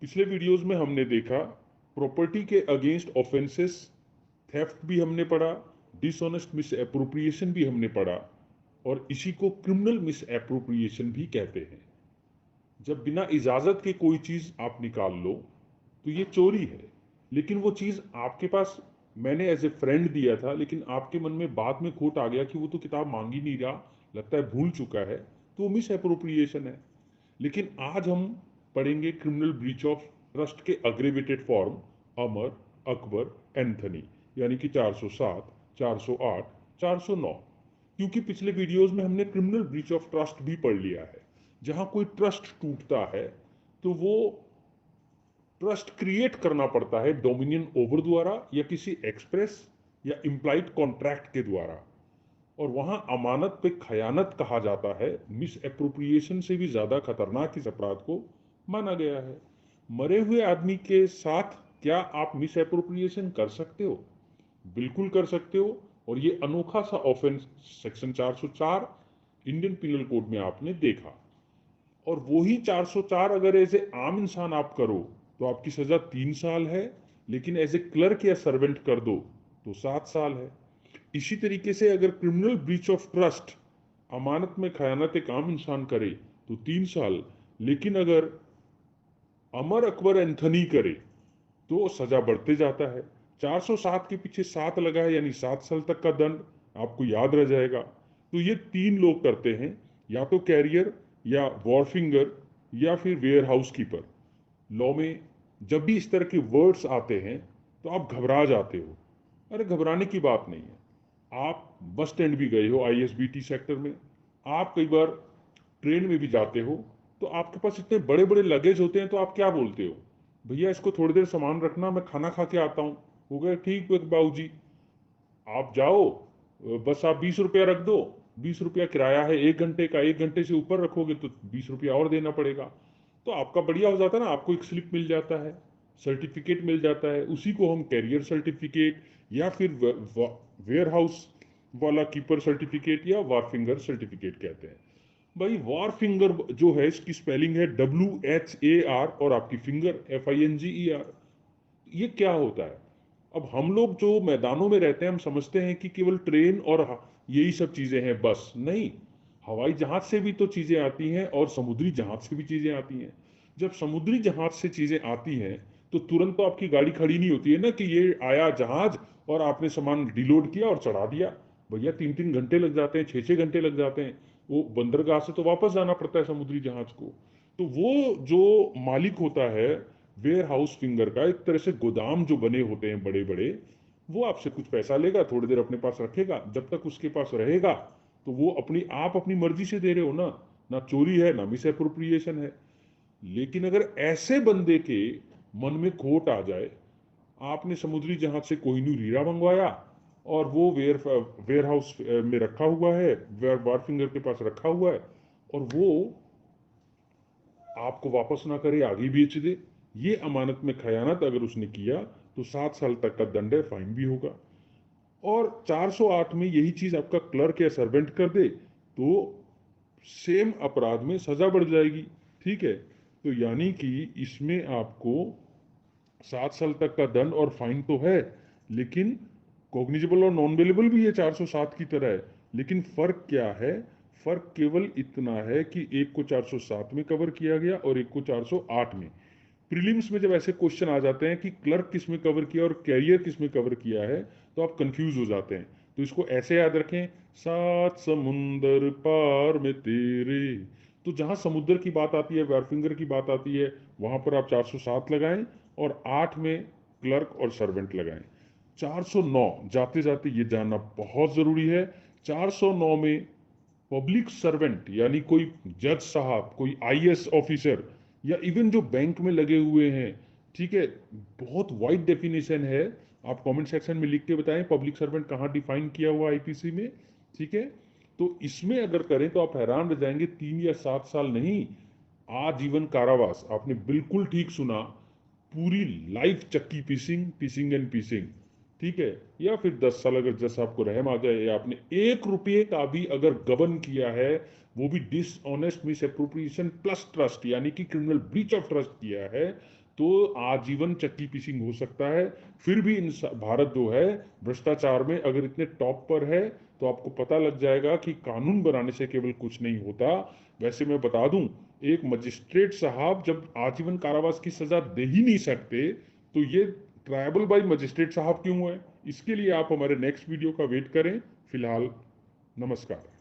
पिछले वीडियोस में हमने देखा प्रॉपर्टी के अगेंस्ट ऑफेंसेस, थेफ्ट भी हमने पढ़ा, डिसऑनेस्ट मिस एप्रोप्रिएशन भी हमने पढ़ा और इसी को क्रिमिनल मिस एप्रोप्रिएशन भी कहते हैं। जब बिना इजाजत के कोई चीज आप निकाल लो तो ये चोरी है, लेकिन वो चीज आपके पास मैंने एज ए फ्रेंड दिया था, लेकिन आपके मन में बाद में खोट आ गया कि वो तो किताब मांग ही नहीं रहा, लगता है भूल चुका है, तो वो मिस एप्रोप्रिएशन है। लेकिन आज हम पढ़ेंगे क्रिमिनल ब्रीच ऑफ ट्रस्ट के अग्रेवेटेड फॉर्म, अमर, अकबर, एंथनी, यानी कि 407, 408, 409। क्योंकि पिछले वीडियोस में हमने क्रिमिनल ब्रीच ऑफ ट्रस्ट भी पढ़ लिया है। जहां कोई ट्रस्ट टूटता है तो वो ट्रस्ट क्रिएट करना पड़ता है डोमिनियन ओवर द्वारा या किसी एक्सप्रेस या इम्प्लाइड कॉन्ट्रैक्ट के द्वारा, और वहां अमानत पे खयानत कहा जाता है। मिस एप्रोप्रिएशन से भी ज्यादा खतरनाक इस अपराध को माना गया है। मरे हुए आदमी के साथ क्या आप मिस एप्रोप्रिएशन कर सकते हो? बिल्कुल कर सकते हो, और ये अनोखा सा offence section 404 Indian penal code में आपने देखा। और वही 404 अगर एज ए आम इंसान आप करो तो आपकी सजा 3 साल है, लेकिन एज ए क्लर्क या सर्वेंट कर दो तो 7 साल है। इसी तरीके से अगर क्रिमिनल ब्रीच ऑफ ट्रस्ट, अमानत में खयानत एक आम इंसान करे तो 3 साल, लेकिन अगर अमर, अकबर, एंथनी करे तो सजा बढ़ते जाता है। 407 के पीछे 7 लगा है, यानी 7 साल तक का दंड आपको याद रह जाएगा। तो ये 3 लोग करते हैं, या तो कैरियर या वॉरफिंगर या फिर वेयर हाउस कीपर। लॉ में जब भी इस तरह के वर्ड्स आते हैं तो आप घबरा जाते हो। अरे घबराने की बात नहीं है। आप बस स्टैंड भी गए हो आईएसबीटी सेक्टर में, आप कई बार ट्रेन में भी जाते हो, तो आपके पास इतने बड़े बड़े लगेज होते हैं, तो आप क्या बोलते हो? भैया इसको थोड़ी देर सामान रखना, मैं खाना खा के आता हूँ। हो गया ठीक है बाबू जी, आप जाओ, बस आप 20 रुपया रख दो। 20 रुपया किराया है 1 घंटे का, 1 घंटे से ऊपर रखोगे तो 20 रुपया और देना पड़ेगा। तो आपका बढ़िया हो जाता है ना, आपको एक स्लिप मिल जाता है, सर्टिफिकेट मिल जाता है। उसी को हम कैरियर सर्टिफिकेट या फिर वेयर हाउस वाला कीपर सर्टिफिकेट या वारफिंगर सर्टिफिकेट कहते हैं। भाई वारफिंगर जो है, इसकी स्पेलिंग है WHAR और आपकी फिंगर FINGER। ये क्या होता है? अब हम लोग जो मैदानों में रहते हैं, हम समझते हैं कि केवल ट्रेन और यही सब चीजें हैं, बस नहीं। हवाई जहाज से भी तो चीजें आती हैं और समुद्री जहाज से भी चीजें आती हैं। जब समुद्री जहाज से चीजें आती हैं तो तुरंत तो आपकी गाड़ी खड़ी नहीं होती है ना, कि ये आया जहाज और आपने सामान डिलोड किया और चढ़ा दिया। भैया 3-3 घंटे लग जाते हैं, 6-6 घंटे लग जाते हैं। वो बंदरगाह से तो वापस जाना पड़ता है समुद्री जहाज को। तो वो जो मालिक होता है वेयर हाउस फिंगर का, एक तरह से गोदाम जो बने होते हैं बड़े बड़े, वो आपसे कुछ पैसा लेगा, थोड़ी देर अपने पास रखेगा। जब तक उसके पास रहेगा तो वो आप अपनी मर्जी से दे रहे हो ना, ना चोरी है ना मिस एप्रोप्रिएशन है। लेकिन अगर ऐसे बंदे के मन में खोट आ जाए, आपने समुद्री जहाज से कोहिनूर हीरा मंगवाया और वो वेयर हाउस में रखा हुआ है, वार फिंगर के पास रखा हुआ है, और वो आपको वापस ना करे, आगे बेच दे, ये अमानत में खयानत अगर उसने किया तो 7 साल तक का दंड है, फाइन भी होगा। और 408 में यही चीज आपका क्लर्क या सर्वेंट कर दे तो सेम अपराध में सजा बढ़ जाएगी। ठीक है, तो यानी कि इसमें आपको 7 साल तक का दंड और फाइन तो है, लेकिन कॉग्निजेबल और नॉन वेलेबल भी ये 407 की तरह है। लेकिन फर्क क्या है? फर्क केवल इतना है कि एक को 407 में कवर किया गया और एक को 408 में। प्रीलिम्स में जब ऐसे क्वेश्चन आ जाते हैं कि क्लर्क किस में कवर किया और कैरियर किस में कवर किया है, तो आप कंफ्यूज हो जाते हैं। तो इसको ऐसे याद रखें, 7 समुंदर पार में तेरे। तो जहां समुद्र की बात आती है, वारफिंगर की बात आती है, वहां पर आप 407 लगाएं और 8 में क्लर्क और सर्वेंट लगाएं। 409 जाते जाते ये जानना बहुत जरूरी है, 409 में पब्लिक सर्वेंट यानी कोई जज साहब, कोई आईएएस ऑफिसर, या इवन जो बैंक में लगे हुए हैं। ठीक है, बहुत वाइड डेफिनेशन है। आप कमेंट सेक्शन में लिख के बताएं पब्लिक सर्वेंट कहाँ डिफाइन किया हुआ आईपीसी में। ठीक है, तो इसमें अगर करें तो आप हैरान रह जाएंगे, 3 या 7 साल नहीं, आजीवन कारावास। आपने बिल्कुल ठीक सुना, पूरी लाइफ चक्की पीसिंग, पीसिंग एंड पीसिंग। ठीक है, या फिर 10 साल अगर जज आपको रहम आ जाए, या आपने 1 रुपये का भी अगर गबन किया है, वो भी dishonest miss appropriation plus trust यानी कि क्रिमिनल ब्रीच ऑफ ट्रस्ट किया है, तो आजीवन चक्की पीसिंग हो सकता है। फिर भी भारत जो है भ्रष्टाचार में अगर इतने टॉप पर है, तो आपको पता लग जाएगा कि कानून बनाने से केवल कुछ नहीं होता। वैसे मैं बता दूं, एक मजिस्ट्रेट साहब जब आजीवन कारावास की सजा दे ही नहीं सकते, तो ये ट्रायबल बाई मजिस्ट्रेट साहब क्यों है? इसके लिए आप हमारे नेक्स्ट वीडियो का वेट करें। फिलहाल नमस्कार।